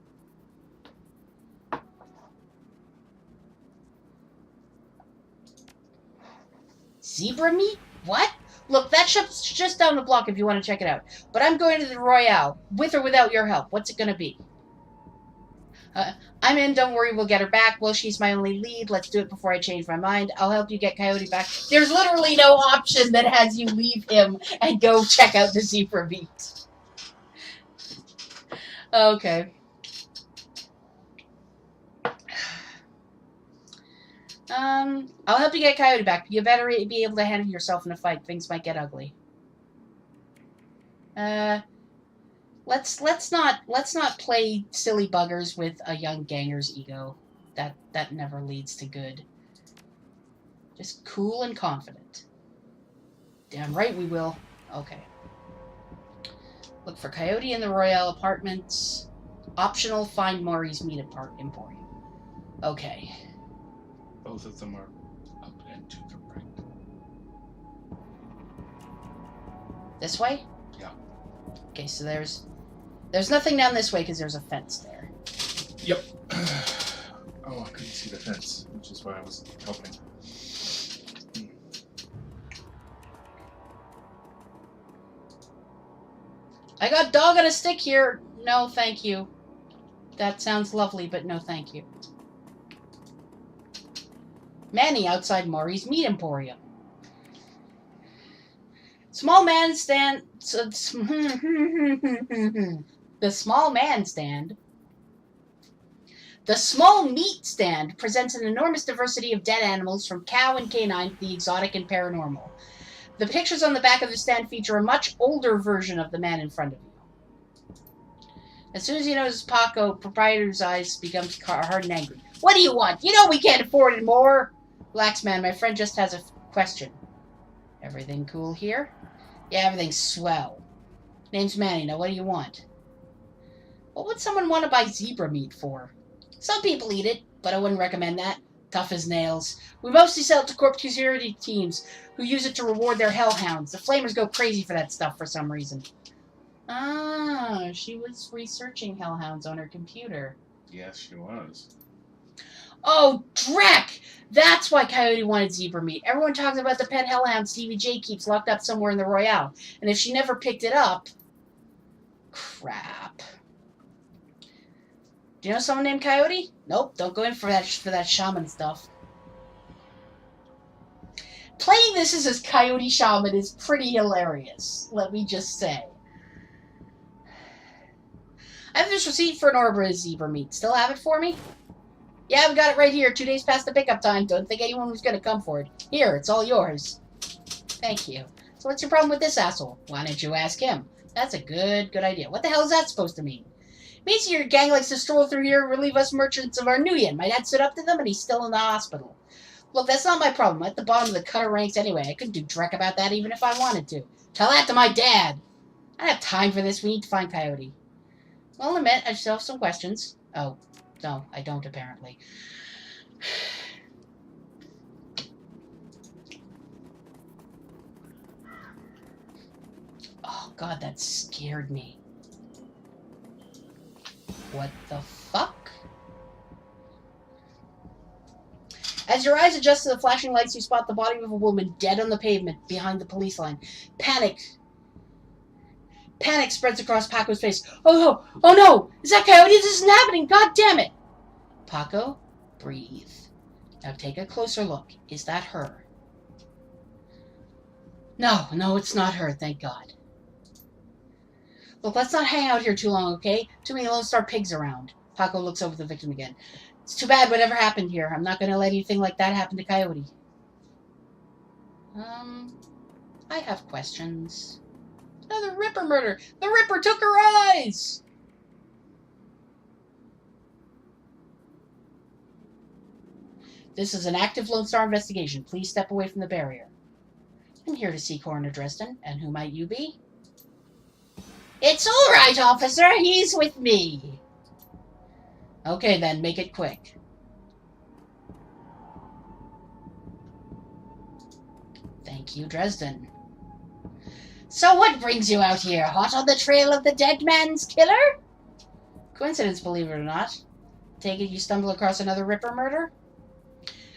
Zebra meat? What? Look, that shop's just down the block if you want to check it out. But I'm going to the Royale, with or without your help. What's it going to be? I'm in, don't worry, we'll get her back. Well, she's my only lead. Let's do it before I change my mind. I'll help you get Coyote back. There's literally no option that has you leave him and go check out the zebra meat. Okay. I'll help you get Coyote back. You better be able to handle yourself in a fight. Things might get ugly. Let's not play silly buggers with a young ganger's ego. That never leads to good. Just cool and confident. Damn right we will. Okay. Look for Coyote in the Royale Apartments. Optional, find Maury's Meat Emporium. Okay. Both of them are up and to the right. This way? Yeah. Okay, so there's nothing down this way because there's a fence there. Yep. Oh, I couldn't see the fence, which is why I was helping. I got dog on a stick here. No, thank you. That sounds lovely, but no thank you. Manny outside Maury's Meat Emporium. Small man stand... The small man stand... The small meat stand presents an enormous diversity of dead animals, from cow and canine to the exotic and paranormal. The pictures on the back of the stand feature a much older version of the man in front of you. As soon as he notices Paco, proprietor's eyes becomes hard and angry. What do you want? You know we can't afford it more. Relax, man. My friend just has a question. Everything cool here? Yeah, everything's swell. Name's Manny. Now, what do you want? What would someone want to buy zebra meat for? Some people eat it, but I wouldn't recommend that. Tough as nails. We mostly sell it to corp security teams who use it to reward their hellhounds. The flamers go crazy for that stuff for some reason. Ah, she was researching hellhounds on her computer. Yes, she was. Oh, Drek! That's why Coyote wanted zebra meat. Everyone talks about the pet hellhound Stevie J keeps locked up somewhere in the Royale. And if she never picked it up... Crap. Do you know someone named Coyote? Nope, don't go in for that shaman stuff. Playing this as Coyote Shaman is pretty hilarious, let me just say. I have this receipt for an order of zebra meat. Still have it for me? Yeah, I've got it right here. 2 days past the pickup time. Don't think anyone was going to come for it. Here, it's all yours. Thank you. So what's your problem with this asshole? Why don't you ask him? That's a good idea. What the hell is that supposed to mean? It means your gang likes to stroll through here and relieve us merchants of our nuyen. My dad stood up to them and he's still in the hospital. Look, that's not my problem. I'm at the bottom of the cutter ranks anyway. I couldn't do dreck about that even if I wanted to. Tell that to my dad. I don't have time for this. We need to find Coyote. Well, in a minute, I still have some questions. Oh, no, I don't, apparently. Oh, God, that scared me. What the fuck? As your eyes adjust to the flashing lights, you spot the body of a woman dead on the pavement behind the police line. Panic spreads across Paco's face. Oh no! Oh no! Is that Coyote? This isn't happening! God damn it! Paco, breathe. Now take a closer look. Is that her? No, it's not her, thank God. Look, let's not hang out here too long, okay? Too many Lone Star pigs around. Paco looks over the victim again. It's too bad whatever happened here. I'm not going to let anything like that happen to Coyote. I have questions. Another Ripper murder. The Ripper took her eyes! This is an active Lone Star investigation. Please step away from the barrier. I'm here to see Coroner Dresden. And who might you be? It's all right, officer. He's with me. Okay, then. Make it quick. Thank you, Dresden. So what brings you out here? Hot on the trail of the dead man's killer? Coincidence, believe it or not. Take it you stumble across another Ripper murder?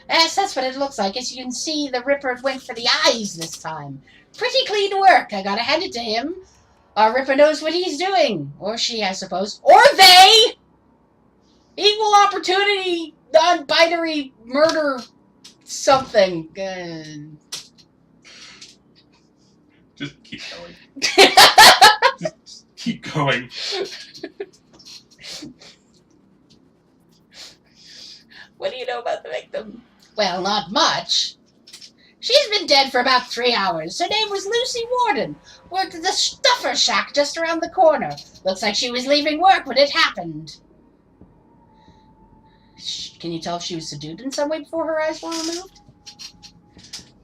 Yes, that's what it looks like. As you can see, the Ripper went for the eyes this time. Pretty clean work. I gotta hand it to him. Our Ripper knows what he's doing. Or she, I suppose. Or they! Equal opportunity, non-binary murder something. Just keep going. Just keep going. What do you know about the victim? Well, not much. She's been dead for about 3 hours. Her name was Lucy Warden. Worked at the Stuffer Shack just around the corner. Looks like she was leaving work when it happened. Can you tell if she was subdued in some way before her eyes were removed?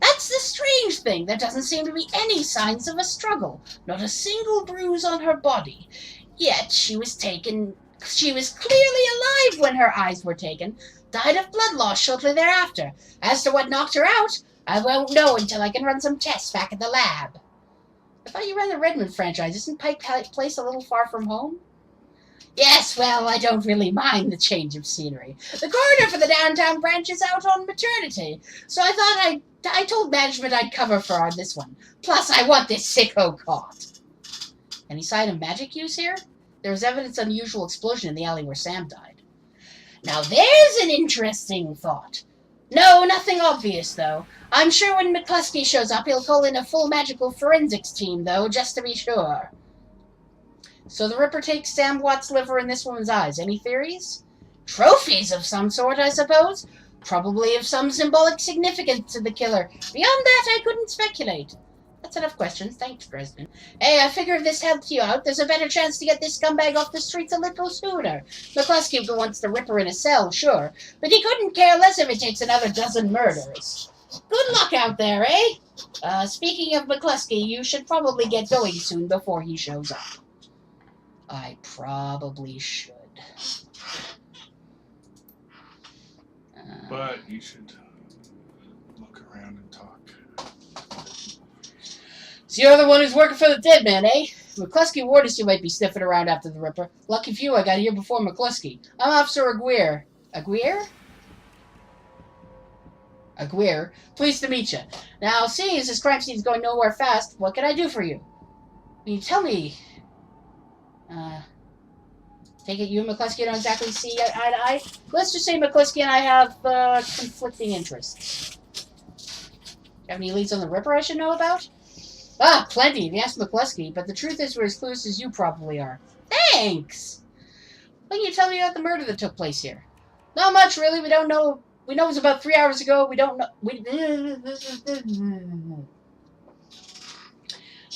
That's the strange thing. There doesn't seem to be any signs of a struggle. Not a single bruise on her body. Yet she was clearly alive when her eyes were taken. Died of blood loss shortly thereafter. As to what knocked her out, I won't know until I can run some tests back at the lab. I thought you ran the Redmond franchise. Isn't Pike Place a little far from home? Yes, well, I don't really mind the change of scenery. The coroner for the downtown branch is out on maternity, so I thought I told management I'd cover for her on this one. Plus, I want this sicko caught. Any sign of magic use here? There was evidence of an unusual explosion in the alley where Sam died. Now there's an interesting thought. No, nothing obvious, though. I'm sure when McCluskey shows up, he'll call in a full magical forensics team, though, just to be sure. So the Ripper takes Sam Watt's liver in this woman's eyes. Any theories? Trophies of some sort, I suppose. Probably of some symbolic significance to the killer. Beyond that, I couldn't speculate. That's enough questions. Thanks, Dresden. Hey, I figure if this helped you out, there's a better chance to get this scumbag off the streets a little sooner. McCluskey wants the Ripper in a cell, sure, but he couldn't care less if it takes another dozen murders. Good luck out there, eh? Speaking of McCluskey, you should probably get going soon before he shows up. I probably should. But you should look around and talk. So you're the one who's working for the dead man, eh? McCluskey warned us you might be sniffing around after the Ripper. Lucky for you, I got here before McCluskey. I'm Officer Aguirre. Aguirre? Aguirre. Pleased to meet you. Now, seeing as this crime scene's going nowhere fast, what can I do for you? Can you tell me... Take it you and McCluskey don't exactly see eye to eye? Let's just say McCluskey and I have, conflicting interests. Have any leads on the Ripper I should know about? Ah, plenty, if you ask McCluskey, but the truth is we're as clueless as you probably are. Thanks! What can you tell me about the murder that took place here? Not much, really. We don't know. We know it was about 3 hours ago. We don't know...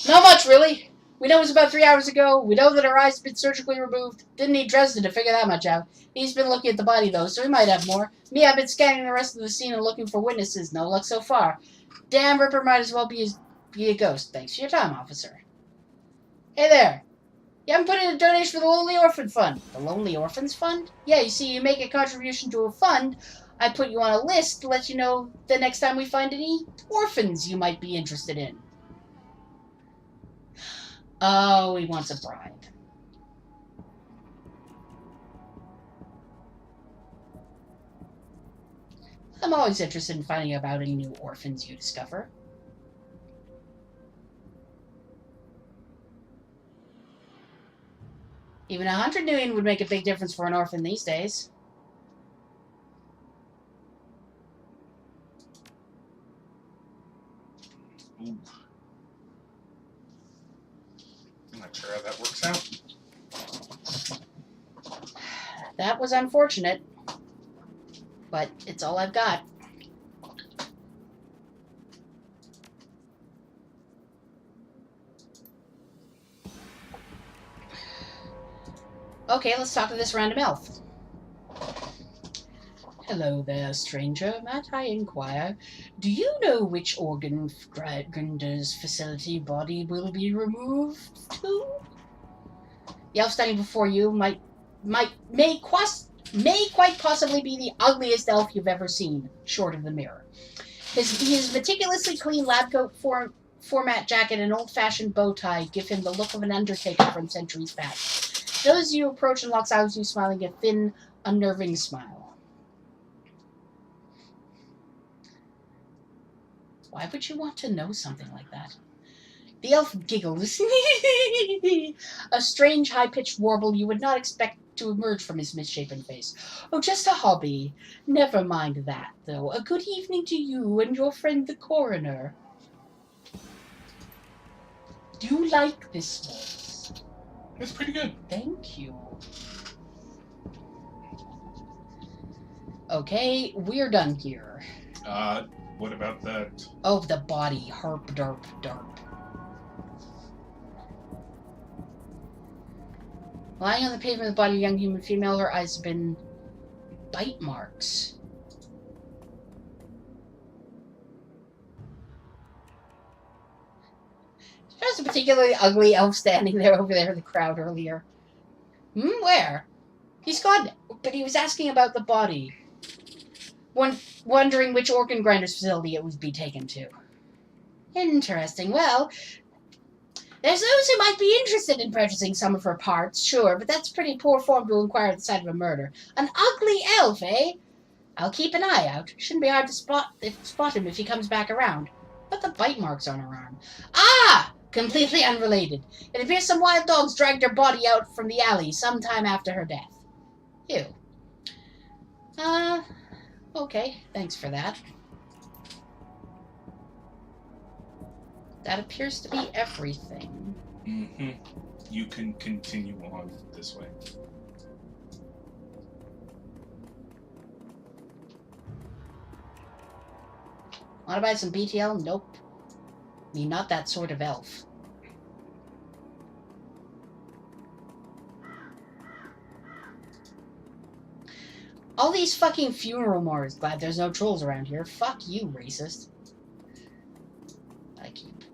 Not much, really. We know it was about 3 hours ago. We know that her eyes have been surgically removed. Didn't need Dresden to figure that much out. He's been looking at the body, though, so he might have more. Me, I've been scanning the rest of the scene and looking for witnesses. No luck so far. Damn, Ripper might as well be a ghost. Thanks for your time, officer. Hey there. You haven't put in a donation for the Lonely Orphan Fund. The Lonely Orphans Fund? Yeah, you see, you make a contribution to a fund. I put you on a list to let you know the next time we find any orphans you might be interested in. Oh, he wants a bribe. I'm always interested in finding out about any new orphans you discover. Even 100 million would make a big difference for an orphan these days. That was unfortunate. But it's all I've got. Okay, let's talk to this random elf. Hello there, stranger. Might I inquire, do you know which organ grinder's facility body will be removed to? The elf standing before you may quite possibly be the ugliest elf you've ever seen, short of the mirror. His meticulously clean lab coat format jacket and old-fashioned bow tie give him the look of an undertaker from centuries past. Those you approach and locks eyes with you, smiling a thin, unnerving smile. Why would you want to know something like that? The elf giggles. A strange, high-pitched warble you would not expect to emerge from his misshapen face. Oh, just a hobby. Never mind that, though. A good evening to you and your friend the coroner. Do you like this voice? It's pretty good. Thank you. Okay, we're done here. What about that? Oh, the body. Herp, derp, derp. Lying on the pavement of the body of a young human female, her eyes have been bite marks. There was a particularly ugly elf standing there over there in the crowd earlier. Where? He's gone, but he was asking about the body. Wondering which organ grinder's facility it would be taken to. Interesting. Well, there's those who might be interested in purchasing some of her parts, sure, but that's pretty poor form to inquire at the site of a murder. An ugly elf, eh? I'll keep an eye out. Shouldn't be hard to spot him if he comes back around. But the bite marks on her arm. Ah! Completely unrelated. It appears some wild dogs dragged her body out from the alley sometime after her death. Ew. Okay, thanks for that. That appears to be everything. You can continue on this way. Want to buy some BTL? Nope. I mean, not that sort of elf. All these fucking funeral moors. Glad there's no trolls around here. Fuck you, racist. I keep.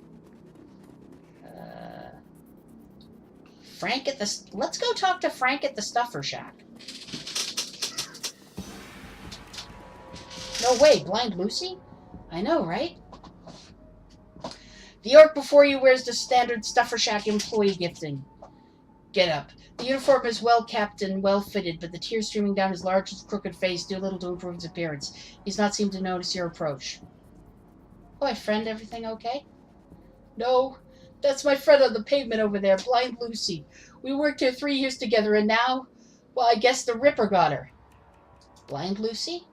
Frank at the... Let's go talk to Frank at the Stuffer Shack. No way, Blind Lucy? I know, right? The orc before you wears the standard Stuffer Shack employee gifting. Get up. The uniform is well kept and well fitted, but the tears streaming down his large, crooked face do little to improve his appearance. He's not seemed to notice your approach. Oh, my friend, everything okay? No, that's my friend on the pavement over there, Blind Lucy. We worked here 3 years together, and now, well, I guess the Ripper got her. Blind Lucy?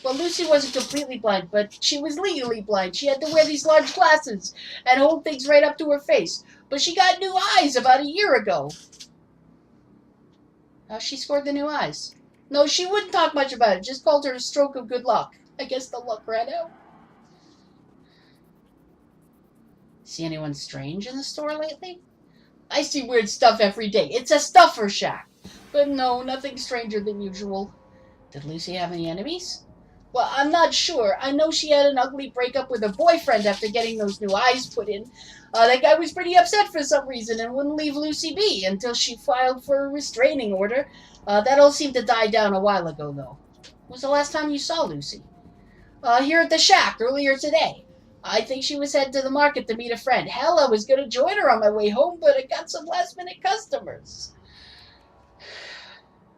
Well, Lucy wasn't completely blind, but she was legally blind. She had to wear these large glasses and hold things right up to her face. But she got new eyes about a year ago. How she scored the new eyes? No, she wouldn't talk much about it. Just called her a stroke of good luck. I guess the luck ran out. See anyone strange in the store lately? I see weird stuff every day. It's a Stuffer Shack. But no, nothing stranger than usual. Did Lucy have any enemies? Well, I'm not sure. I know she had an ugly breakup with her boyfriend after getting those new eyes put in. That guy was pretty upset for some reason and wouldn't leave Lucy be until she filed for a restraining order. That all seemed to die down a while ago, though. When was the last time you saw Lucy? Here at the shack earlier today. I think she was headed to the market to meet a friend. Hell, I was going to join her on my way home, but I got some last-minute customers.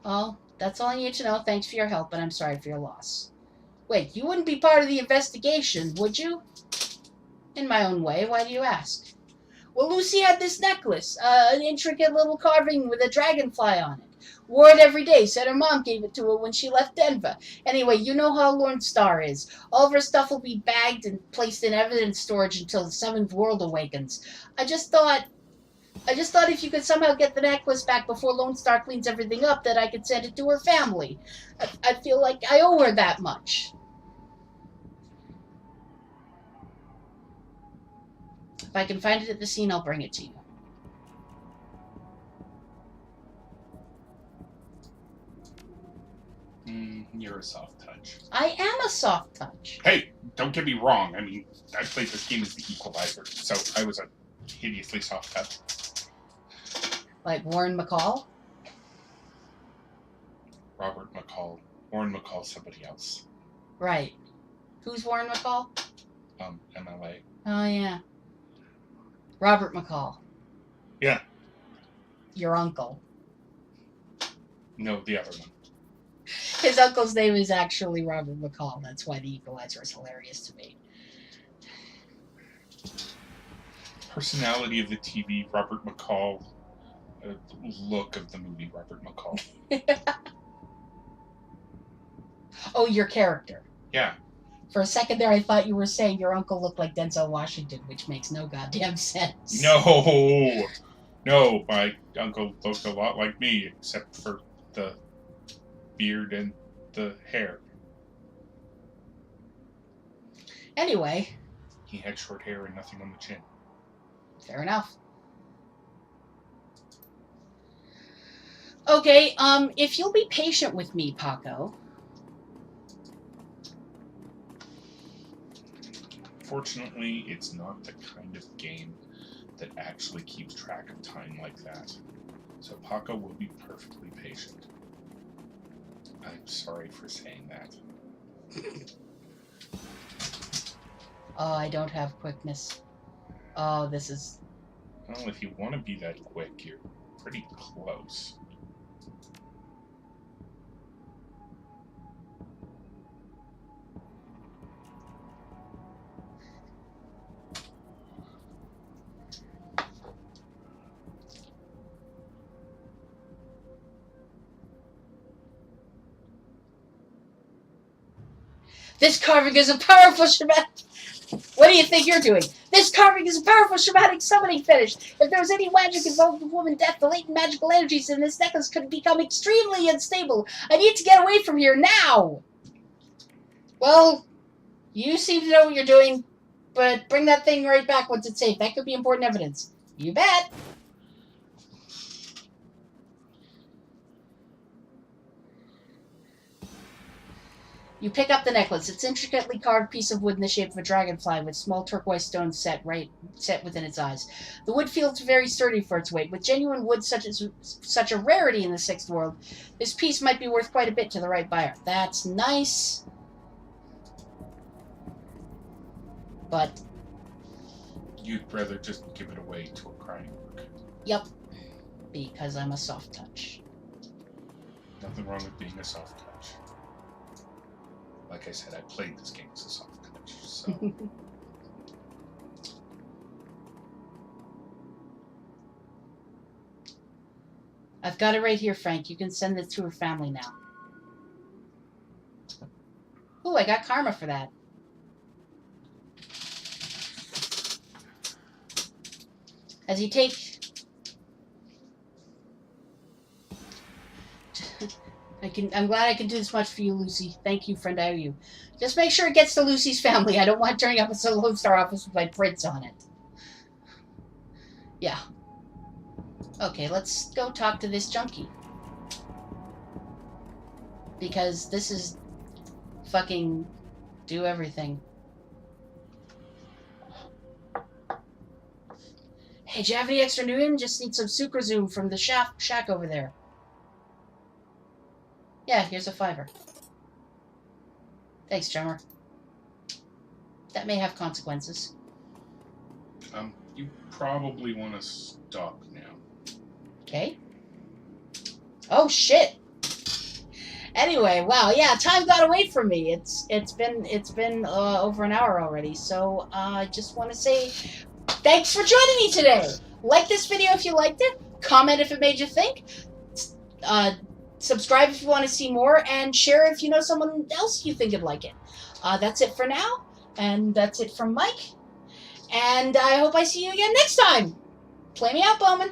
Well, that's all I need to know. Thanks for your help, and I'm sorry for your loss. Wait, you wouldn't be part of the investigation, would you? In my own way. Why do you ask? Well, Lucy had this necklace, an intricate little carving with a dragonfly on it. Wore it every day, said her mom gave it to her when she left Denver. Anyway, you know how Lorne Star is. All of her stuff will be bagged and placed in evidence storage until the Seventh World awakens. I just thought... I just thought if you could somehow get the necklace back before Lone Star cleans everything up, that I could send it to her family. I feel like I owe her that much. If I can find it at the scene, I'll bring it to you. You're a soft touch. I am a soft touch. Hey, don't get me wrong. I mean, I played this game as the equalizer, so I was a hideously soft touch. Like Warren McCall? Robert McCall. Warren McCall, somebody else. Right. Who's Warren McCall? MLA. Oh, yeah. Robert McCall. Yeah. Your uncle. No, the other one. His uncle's name is actually Robert McCall. That's why the Equalizer is hilarious to me. Personality of the TV, Robert McCall. Look of the movie, Robert McCall. Oh, your character. Yeah. For a second there, I thought you were saying your uncle looked like Denzel Washington, which makes no goddamn sense. No! No, my uncle looked a lot like me, except for the beard and the hair. Anyway. He had short hair and nothing on the chin. Fair enough. Okay, if you'll be patient with me, Paco. Fortunately, it's not the kind of game that actually keeps track of time like that. So Paco will be perfectly patient. I'm sorry for saying that. Oh, I don't have quickness. Oh, this is... Well, if you want to be that quick, you're pretty close. This carving is a powerful shamanic... What do you think you're doing? This carving is a powerful shamanic summoning finish. If there was any magic involved with woman death, the latent magical energies in this necklace could become extremely unstable. I need to get away from here now! Well, you seem to know what you're doing, but bring that thing right back once it's safe. That could be important evidence. You bet! You pick up the necklace. It's an intricately carved piece of wood in the shape of a dragonfly with small turquoise stones set within its eyes. The wood feels very sturdy for its weight. With genuine wood such a rarity in the Sixth World, this piece might be worth quite a bit to the right buyer. That's nice. But You'd rather just give it away to a crying orc. Yep. Because I'm a soft touch. Nothing wrong with being a soft touch. Like I said, I played this game as a soft touch, so... I've got it right here, Frank. You can send it to her family now. Ooh, I got karma for that. As you take... I'm glad I can do this much for you, Lucy. Thank you, friend. I owe you. Just make sure it gets to Lucy's family. I don't want turning up at the Lone Star office with my prints on it. Yeah. Okay, let's go talk to this junkie. Because this is fucking do everything. Hey, do you have any extra Nuin? Just need some Sucrazoom from the shack over there. Yeah, here's a $5. Thanks, drummer. That may have consequences. You probably want to stop now. Okay. Oh, shit! Anyway, wow, yeah, time got away from me. It's been over an hour already, so I just want to say thanks for joining me today! Like this video if you liked it, comment if it made you think, subscribe if you want to see more, and share if you know someone else you think would like it. That's it for now, and that's it from Mike, and I hope I see you again next time! Play me out, Bowman.